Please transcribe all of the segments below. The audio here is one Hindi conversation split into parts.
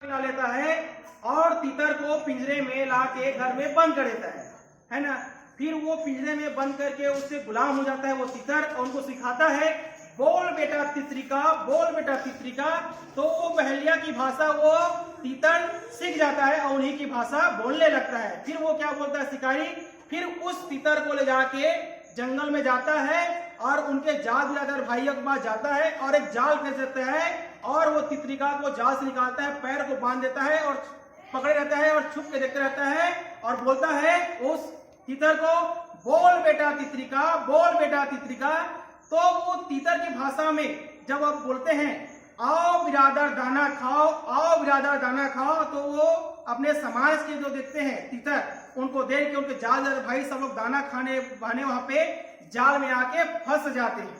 ला लेता है और तीतर को पिंजरे में ला के घर में बंद कर देता है ना। फिर वो पिंजरे में बंद करके उससे गुलाम हो जाता है वो तीतर, और उनको सिखाता है बोल बेटा तितरिका, बोल बेटा तितरिका। तो वो बहेलिया की भाषा वो तीतर सीख जाता है और उन्हीं की भाषा बोलने लगता है। फिर वो क्या बोलता है शिकारी, फिर उस तीतर को ले जाके जंगल में जाता है और उनके जाल बिरादर भाइयों के पास जाता है और एक जाल फेंक देता है और वो तितरिका को जाल से निकालता है, पैर को बांध देता है और पकड़े रहता है और छुप के देखते रहता है और बोलता है उस तीतर को बोल बेटा तितरिका, बोल बेटा तितरिका। तो वो तीतर की भाषा में जब आप बोलते हैं आओ बिरादर दाना खाओ, आओ बिरादर दाना खाओ, तो वो अपने समाज के जो देखते हैं तीतर उनको देख के उनके जाल भाई सब लोग दाना खाने बहाने वहां पे जाल में आके फंस जाते हैं।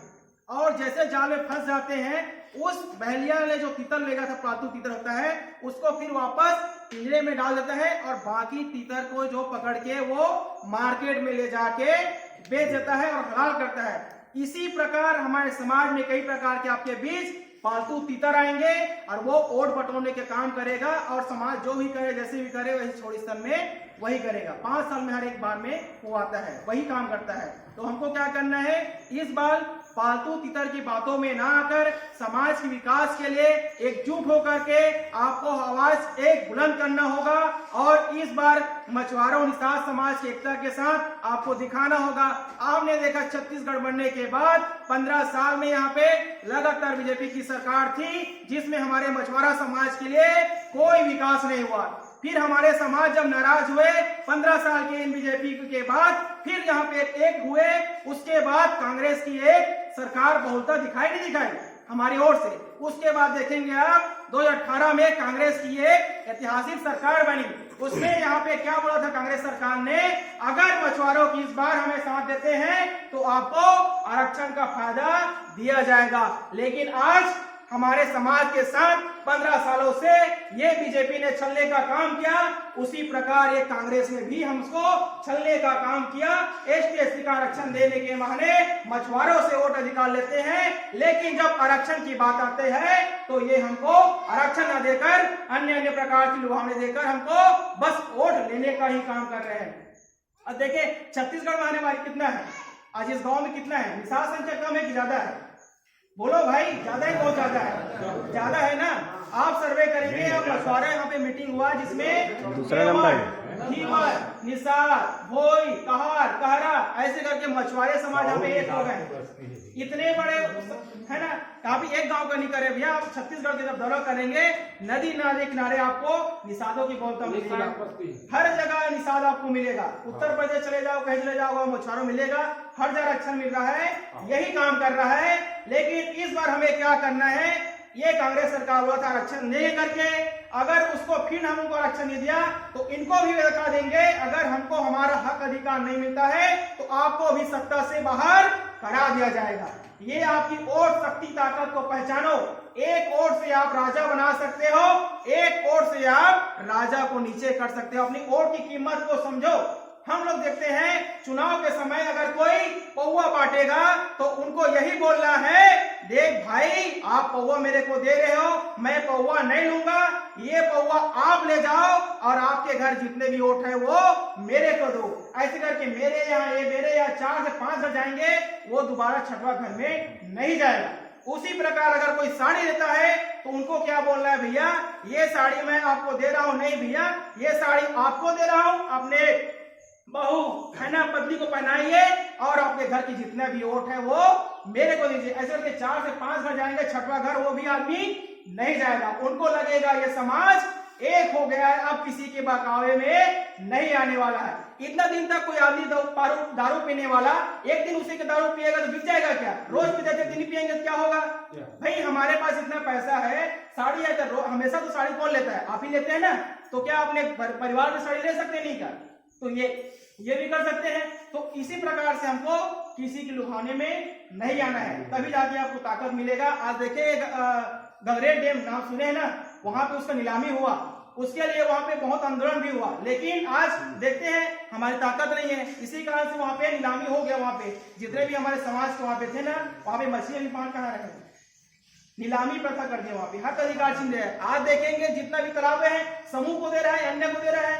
और जैसे जाल में फंस जाते हैं उस बहेलिया ने जो तीतर ले गया था, पालतू तीतर होता है, उसको फिर वापस पिंजरे में डाल देता है और बाकी तीतर को जो पकड़ के वो मार्केट में ले जाके बेच देता है और हलाल करता है। इसी प्रकार हमारे समाज में कई प्रकार के आपके बीच पालतू तीतर आएंगे और वो ओट बटोरने के काम करेगा और समाज जो भी करे जैसे भी करे वही छोड़ स्तन में वही करेगा। 5 साल में हर एक बार में वो आता है, वही काम करता है। तो हमको क्या करना है, इस बार पालतू तीतर की बातों में ना आकर समाज के विकास के लिए एकजुट होकर के आपको आवाज एक बुलंद करना होगा। और इस बार मछुआरों निषाद समाज की एकता के साथ आपको दिखाना होगा। आपने देखा छत्तीसगढ़ बनने के बाद 15 साल में यहाँ पे लगातार बीजेपी की सरकार थी जिसमें हमारे मछुआरा समाज के लिए कोई विकास नहीं हुआ। फिर हमारे समाज जब नाराज हुए 15 साल के इन बीजेपी के बाद, फिर यहाँ पे एक हुए, उसके बाद कांग्रेस की एक सरकार बहुलता दिखाई नहीं दिखाई हमारी ओर से। उसके बाद देखेंगे आप 2018 में कांग्रेस की एक ऐतिहासिक सरकार बनी। उसमें यहाँ पे क्या बोला था कांग्रेस सरकार ने, अगर मछुआरों की इस बार हमें साथ देते हैं तो आपको आरक्षण का फायदा दिया जाएगा। लेकिन आज हमारे समाज के साथ 15 सालों से ये बीजेपी ने छलने का काम किया, उसी प्रकार ये कांग्रेस ने भी हमको छलने का काम किया। एसटी का आरक्षण देने के बहाने मछुआरों से वोट अधिकार लेते हैं, लेकिन जब आरक्षण की बात आते हैं तो ये हमको आरक्षण न देकर अन्य प्रकार की लुभावने देकर हमको बस वोट लेने का ही काम कर रहे हैं। अब देखिए छत्तीसगढ़ में आने वाली कितना है, आज इस गाँव में कितना है, निषाद संख्या कम है कि ज्यादा है? बोलो भाई, ज्यादा है बहुत ज्यादा है? ज्यादा है ना। आप सर्वे करेंगे, अब मछुआरा यहाँ पे मीटिंग हुआ जिसमें दूसरा नंबर हीवर, निषाद, भोई, कहार, कहरा ऐसे करके मछुआरे समाज यहाँ पे एक हो गए। इतने बड़े है ना, काफी एक गांव का नहीं करे भैया। आप छत्तीसगढ़ के जब दौरा करेंगे नदी नाले किनारे आपको निषादों की बहुलता मिलेगा, हर जगह निषाद आपको मिलेगा। उत्तर प्रदेश चले जाओ, कहीं चले जाओ, मछुआरों मिलेगा, हर जगह आरक्षण मिल रहा है, यही काम कर रहा है। लेकिन इस बार हमें क्या करना है, ये कांग्रेस सरकार हुआ था आरक्षण नहीं करके, अगर उसको फिर हम उनको आरक्षण नहीं दिया तो इनको भी बता देंगे अगर हमको हमारा हक अधिकार नहीं मिलता है तो आपको भी सत्ता से बाहर करा दिया जाएगा। ये आपकी वोट शक्ति ताकत को पहचानो। एक वोट से आप राजा बना सकते हो, एक वोट से आप राजा को नीचे कर सकते हो। अपनी वोट की कीमत को समझो। हम लोग देखते हैं चुनाव के समय अगर कोई पौवा बांटेगा तो उनको यही बोलना है, देख भाई आप पौवा मेरे को दे रहे हो, मैं पौवा नहीं लूंगा, ये पौवा आप ले जाओ और आपके घर जितने भी वोट है वो मेरे को दो। ऐसे करके मेरे यहाँ 4 से 5 घर जाएंगे, वो दोबारा 6वां घर में नहीं जाएगा। उसी प्रकार अगर कोई साड़ी देता है तो उनको क्या बोलना है, भैया ये साड़ी मैं आपको दे रहा हूं, नहीं भैया ये साड़ी आपको दे रहा हूं, अपने बहू है ना पत्नी को पहनाइए और आपके घर की जितना भी वोट है वो मेरे को दीजिए। ऐसे करके 4 से 5 घर जाएंगे, 6वां घर वो भी आदमी नहीं जाएगा। उनको लगेगा ये समाज एक हो गया है, अब किसी के बहकावे में नहीं आने वाला है। इतना दिन तक कोई आदमी दारू पीने वाला एक दिन उसी के दारू पिएगा तो बिक जाएगा क्या? रोज पीते थे, दिन पिएंगे तो क्या होगा? भाई हमारे पास इतना पैसा है, साड़ी है तो हमेशा तो साड़ी कौन लेता है, आप ही लेते हैं ना, तो क्या अपने परिवार में साड़ी ले सकते नहीं क्या? तो ये भी कर सकते हैं। तो इसी प्रकार से हमको किसी के लुभाने में नहीं आना है, तभी जाके आपको ताकत मिलेगा। आज देखिए गगरेट डैम नाम सुने हैं ना, वहां पे उसका नीलामी हुआ, उसके लिए वहां पे बहुत आंदोलन भी हुआ, लेकिन आज देखते हैं हमारी ताकत नहीं है, इसी कारण से वहां पे नीलामी हो गया। वहां पे जितने भी हमारे समाज के वहां पे थे ना, वहां पे मछली पान कहाँ रखे, नीलामी प्रथा कर दिया, वहां पे हक अधिकार छीन लिया है। आज देखेंगे जितना भी तालाब है समूह को दे रहा है, अन्य को दे रहा है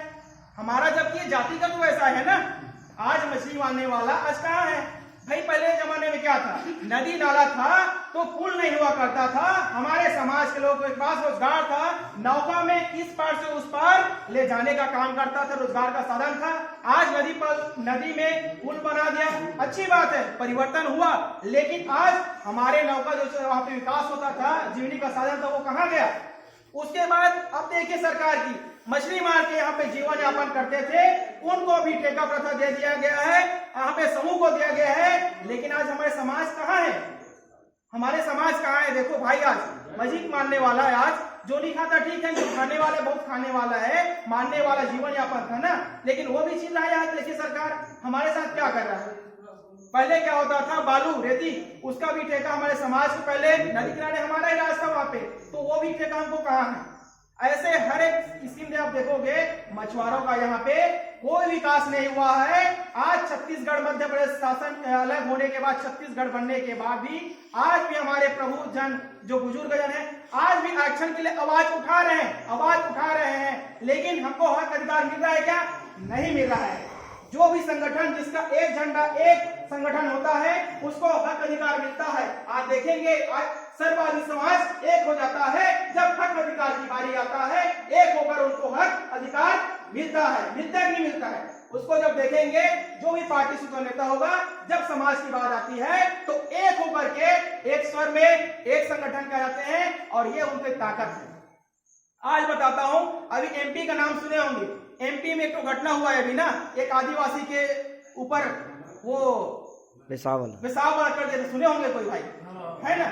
हमारा, जबकि जातिगत तो ऐसा है ना। आज मछली मारने वाला आज कहाँ है भाई? पहले जमाने में क्या था, नदी नाला था तो पुल नहीं हुआ करता था, हमारे समाज के लोगों के पास रोजगार था, नौका में इस पार से उस पार ले जाने का काम करता था, रोजगार का साधन था। आज नदी में पुल बना दिया, अच्छी बात है, परिवर्तन हुआ, लेकिन आज हमारे नौका जो वहां पे विकास होता था, जीवनी का साधन था, वो कहाँ गया? उसके बाद अब देखिए सरकार की मछली मार के यहाँ पे जीवन यापन करते थे, उनको भी ठेका प्रथा दे दिया गया है, यहाँ पे समूह को दिया गया है। लेकिन आज हमारे समाज कहाँ है? हमारे समाज कहाँ है? देखो भाई, आज मछली मारने वाला है, आज जो नहीं खाता ठीक है, जो खाने वाला बहुत खाने वाला है, मारने वाला जीवन यापन था ना, लेकिन वो भी छीन रहा है। आज देखिए सरकार हमारे साथ क्या कर रहा है। पहले क्या होता था, बालू रेती उसका भी ठेका हमारे समाज को, पहले नदी किनारे हमारा ही राज था वहां पे, तो वो भी ठेका हमको कहाँ है। ऐसे हर एक स्कीम में आप देखोगे मछुआरों का यहाँ पे कोई विकास नहीं हुआ है। आज छत्तीसगढ़ मध्य प्रदेश शासन अलग होने के बाद, छत्तीसगढ़ बनने के बाद भी आज भी हमारे प्रभु जन जो बुजुर्ग जन है आज भी एक्शन के लिए आवाज उठा रहे हैं, लेकिन हमको हक अधिकार मिल रहा है क्या? नहीं मिल रहा है। जो भी संगठन जिसका एक झंडा एक संगठन होता है उसको हक अधिकार मिलता है। आज देखेंगे आज सर्ववादी समाज एक हो जाता है, जब हक अधिकार की बारी आता है एक होकर उनको हक अधिकार मिलता है। मिलता है नहीं मिलता है, उसको जब देखेंगे जो भी पार्टी सुपर नेता होगा, जब समाज की बात आती है तो एक होकर के एक स्वर में एक संगठन कहलाते हैं, और ये उनकी ताकत है। आज बताता हूं, अभी एमपी का नाम सुने होंगे, एमपी में एक तो घटना हुआ है अभी ना, एक आदिवासी के ऊपर वो पेशाब वाला कर दिया, सुने होंगे कोई भाई, है ना,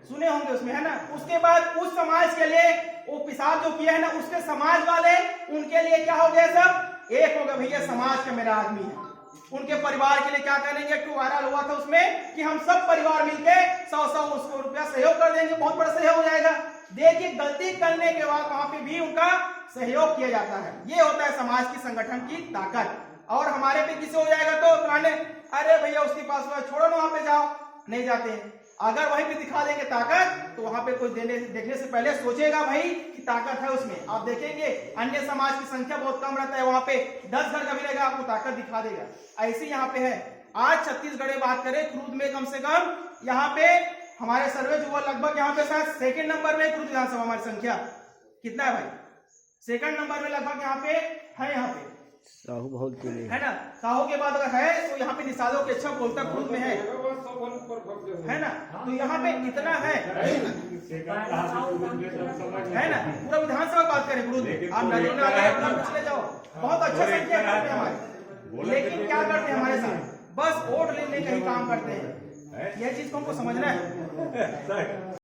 सुने होंगे उसमें, है ना। उसके बाद उस समाज के लिए वो पेशाब जो किया है ना, उसके समाज वाले उनके लिए क्या हो गया, सब एक हो गए, भैया समाज का मेरा आदमी है। उनके परिवार के लिए क्या करेंगे, एक वायरल हुआ था उसमें कि हम सब परिवार मिलके 100 उसको रुपया सहयोग कर देंगे, बहुत बड़ा सहयोग हो जाएगा। देखिए गलती करने के बाद वहां पे भी उनका सहयोग किया जाता है। ये होता है समाज की संगठन की ताकत। और हमारे पे किसी हो जाएगा तो कहने अरे भैया उसके पास छोड़ो ना, वहां पे जाओ, नहीं जाते हैं। अगर वहीं पे दिखा देंगे ताकत तो वहां पे कोई देखने से पहले सोचेगा भाई कि ताकत है उसमें। आप देखेंगे अन्य समाज की संख्या बहुत कम रहता है, वहां पे 10 घर का भी रहेगा, आपको ताकत दिखा देगा। ऐसे यहाँ पे है। आज छत्तीसगढ़ में बात करें, क्रूद में कम से कम यहाँ पे हमारे सर्वे जो हुआ लगभग यहाँ पे शायद सेकंड नंबर में क्रूद विधानसभा हमारी संख्या कितना है भाई, सेकंड नंबर में लगभग यहाँ पे है। यहाँ पे साहू बहुत है ना, साहू के बाद अगर है तो यहाँ पे निषादों के अच्छा बोलता क्रूद में है ना, तो यहाँ पे इतना है ना। पूरा विधानसभा बात करें क्रूद में, आप नजर में चले जाओ, बहुत अच्छा संख्या है हमारे। लेकिन क्या करते हैं हमारे साथ, बस वोट लेने का ही काम करते हैं। यह चीज को हमको समझना है।